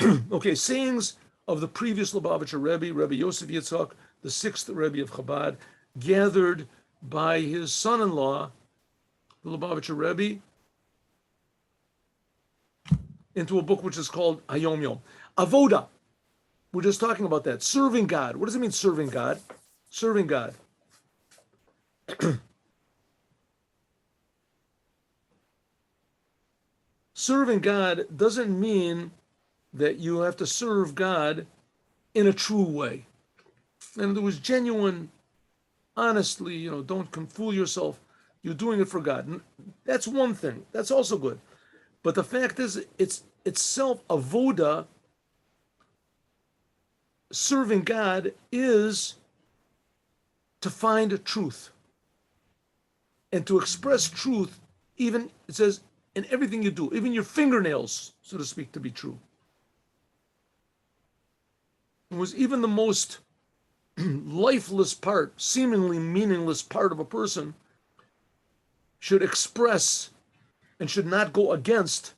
Okay, sayings of the previous Lubavitcher Rebbe, Rebbe Yosef Yitzhak, the sixth Rebbe of Chabad, gathered by his son-in-law, the Lubavitcher Rebbe, into a book which is called HaYom. Avoda. We're just talking about that. Serving God. What does it mean, serving God? Serving God. Serving God doesn't mean that you have to serve God in a true way. And there was genuine, honestly, don't fool yourself. You're doing it for God. That's one thing. That's also good. But the fact is, it's itself avoda. Serving God is to find truth and to express truth. Even it says in everything you do, even your fingernails, so to speak, to be true. It was even the most lifeless part, seemingly meaningless part of a person, should express and should not go against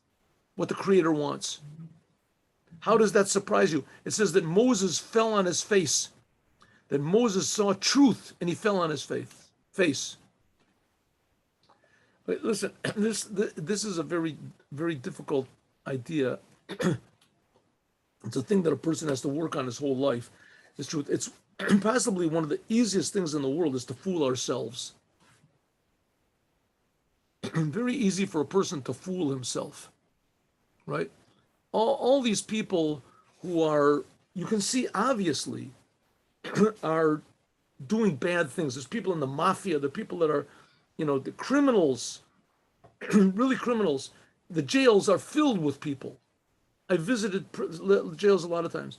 what the Creator wants. How does that surprise you? It says that Moses fell on his face, that Moses saw truth and he fell on his face. But listen, this is a very, very difficult idea. It's a thing that a person has to work on his whole life. It's truth. It's possibly one of the easiest things in the world is to fool ourselves. Very easy for a person to fool himself, right? All these people who are, you can see obviously, are doing bad things. There's people in the mafia, the people that are, the criminals, really criminals. The jails are filled with people. I visited jails a lot of times.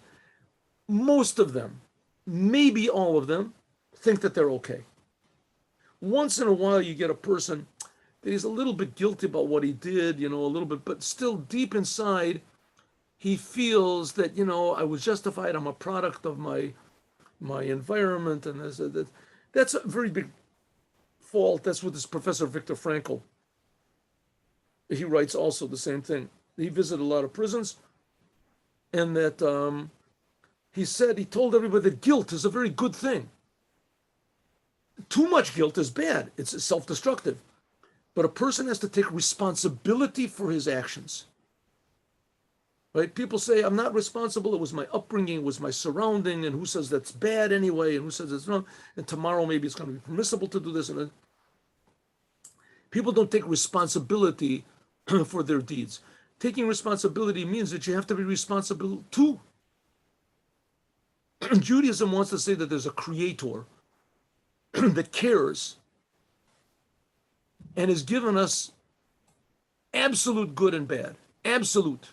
Most of them, maybe all of them, think that they're okay. Once in a while, you get a person that he's a little bit guilty about what he did, a little bit, but still deep inside, he feels that, I was justified. I'm a product of my environment, and that's a very big fault. That's what this Professor Viktor Frankl, he writes also the same thing. He visited a lot of prisons, and that he told everybody that guilt is a very good thing. Too much guilt is bad. It's self-destructive. But a person has to take responsibility for his actions. Right? People say, I'm not responsible. It was my upbringing, it was my surrounding, and who says that's bad anyway, and who says it's wrong, and tomorrow maybe it's going to be permissible to do this. And people don't take responsibility for their deeds. Taking responsibility means that you have to be responsible too. Judaism wants to say that there's a creator that cares and has given us absolute good and bad. Absolute.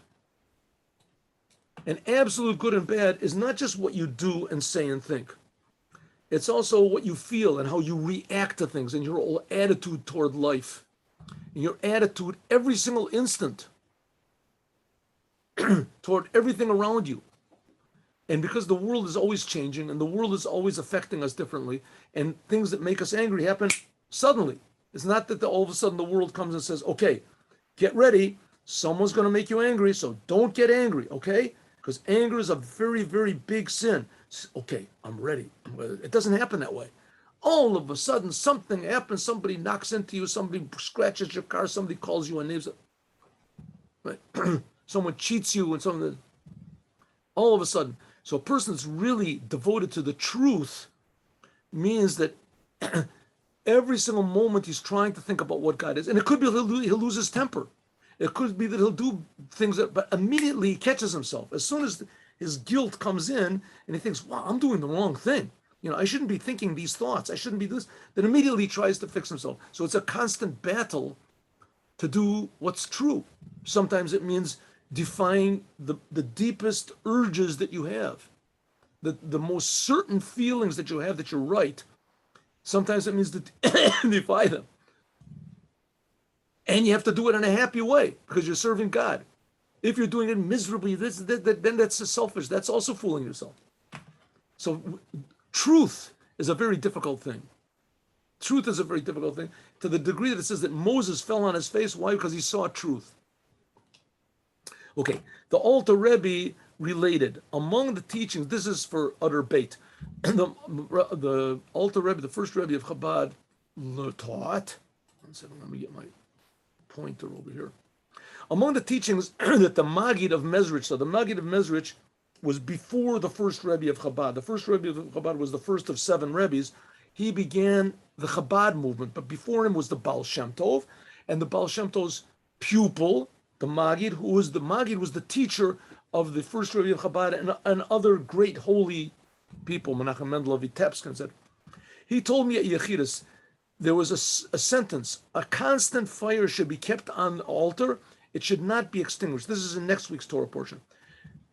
And absolute good and bad is not just what you do and say and think. It's also what you feel and how you react to things and your whole attitude toward life. And your attitude every single instant toward everything around you. And because the world is always changing and the world is always affecting us differently, and things that make us angry happen suddenly. It's not that all of a sudden the world comes and says, okay, get ready. Someone's going to make you angry, so don't get angry, okay? Because anger is a very, very big sin. Okay, I'm ready. It doesn't happen that way. All of a sudden, something happens. Somebody knocks into you. Somebody scratches your car. Somebody calls you a name. Right? Someone cheats you and something. All of a sudden. So a person's really devoted to the truth means that every single moment he's trying to think about what God is. And it could be he'll lose his temper. It could be that he'll do things, but immediately he catches himself. As soon as his guilt comes in and he thinks, wow, I'm doing the wrong thing. I shouldn't be thinking these thoughts. I shouldn't be this. Then immediately he tries to fix himself. So it's a constant battle to do what's true. Sometimes it means defying the deepest urges that you have, the most certain feelings that you have that you're right. Sometimes it means to defy them. And you have to do it in a happy way because you're serving God. If you're doing it miserably, then that's selfish. That's also fooling yourself. So truth is a very difficult thing. Truth is a very difficult thing to the degree that it says that Moses fell on his face. Why? Because he saw truth. Okay, the Alter Rebbe related among the teachings. This is for utter bait. The Alter Rebbe, the first Rebbe of Chabad, taught. One second, let me get my pointer over here. Among the teachings that the Maggid of Mezrich, so the Maggid of Mezrich was before the first Rebbe of Chabad. The first Rebbe of Chabad was the first of 7 Rebbes. He began the Chabad movement, but before him was the Baal Shem Tov, and the Baal Shem Tov's pupil, the Maggid, who was the Maggid was the teacher of the first Rebbe of Chabad and other great holy people, Menachem Mendel of Vitebsk, said. He told me at Yechidus, there was a sentence, a constant fire should be kept on the altar, it should not be extinguished. This is in next week's Torah portion.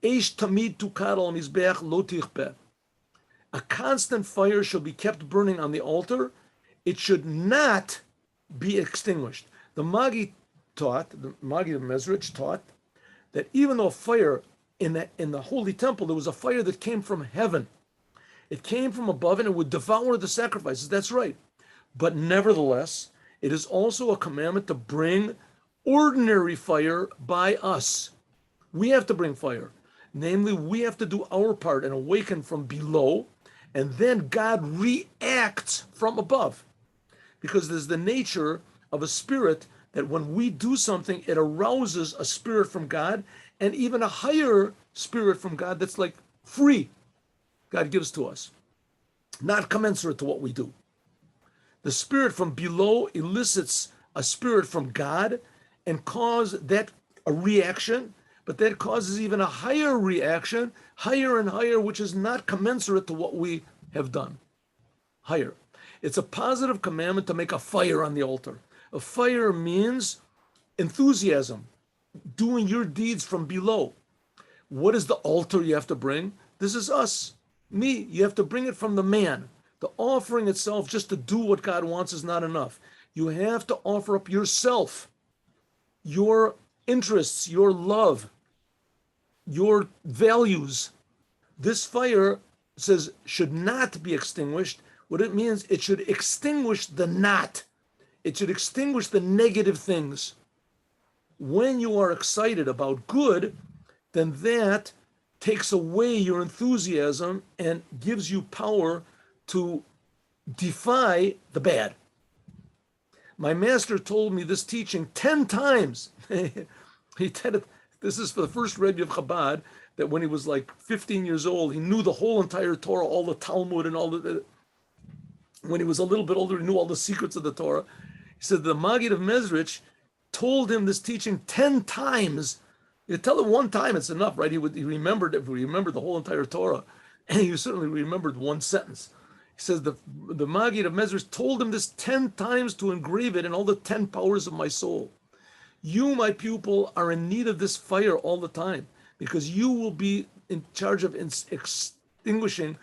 Eish tamid tukar al mizbeach lo tichpeh. A constant fire shall be kept burning on the altar. It should not be extinguished. The Maggid taught, the Maggid of Mezrich taught, that even though fire in the holy temple, there was a fire that came from heaven. It came from above and it would devour the sacrifices. That's right. But nevertheless, it is also a commandment to bring ordinary fire by us. We have to bring fire. Namely, we have to do our part and awaken from below, and then God reacts from above. Because there's the nature of a spirit that when we do something, it arouses a spirit from God, and even a higher spirit from God that's like free, God gives to us, not commensurate to what we do. The spirit from below elicits a spirit from God and cause that a reaction, but that causes even a higher reaction, higher and higher, which is not commensurate to what we have done. Higher. It's a positive commandment to make a fire on the altar. A fire means enthusiasm, doing your deeds from below. What is the altar you have to bring? This is us, me. You have to bring it from the man. The offering itself just to do what God wants is not enough. You have to offer up yourself, your interests, your love, your values. This fire says should not be extinguished. What it means, it should extinguish the not. It should extinguish the negative things. When you are excited about good, then that takes away your enthusiasm and gives you power to defy the bad. My master told me this teaching 10 times. He said it. This is for the first Rebbe of Chabad, that when he was like 15 years old, he knew the whole entire Torah, all the Talmud and all the. When he was a little bit older, he knew all the secrets of the Torah. He said the Maggid of Mezrich told him this teaching 10 times. You tell him one time, it's enough, right? He remembered the whole entire Torah, and he certainly remembered one sentence. He says the Maggid of Mezrich told him this 10 times to engrave it in all the 10 powers of my soul. You, my pupil, are in need of this fire all the time, because you will be in charge of extinguishing,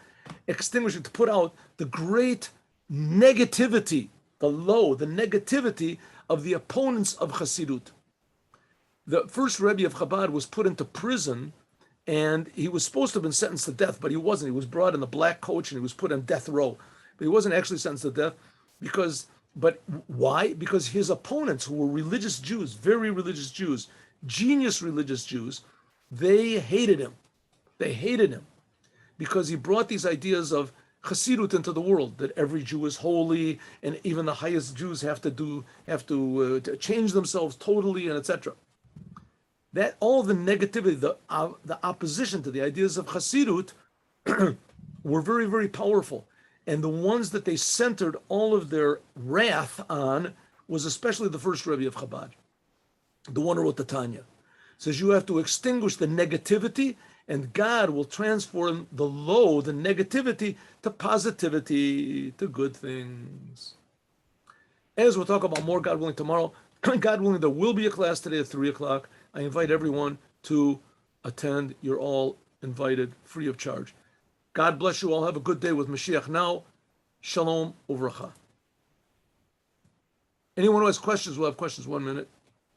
to put out the great negativity, the negativity of the opponents of Chassidut. The first Rebbe of Chabad was put into prison, and he was supposed to have been sentenced to death, but he wasn't. He was brought in the black coach and he was put on death row. But he wasn't actually sentenced to death but why? Because his opponents, who were religious Jews, very religious Jews, genius religious Jews, they hated him. They hated him because he brought these ideas of Chassidut into the world, that every Jew is holy, and even the highest Jews have to change themselves totally, and etc. That all the negativity, the opposition to the ideas of Chassidut were very, very powerful. And the ones that they centered all of their wrath on was especially the first Rebbe of Chabad, the one who wrote the Tanya. It says you have to extinguish the negativity, and God will transform the negativity, to positivity, to good things. As we'll talk about more, God willing, tomorrow, God willing, there will be a class today at 3 o'clock. I invite everyone to attend. You're all invited, free of charge. God bless you all. Have a good day with Mashiach now. Shalom uvracha. Anyone who has questions will have questions. 1 minute.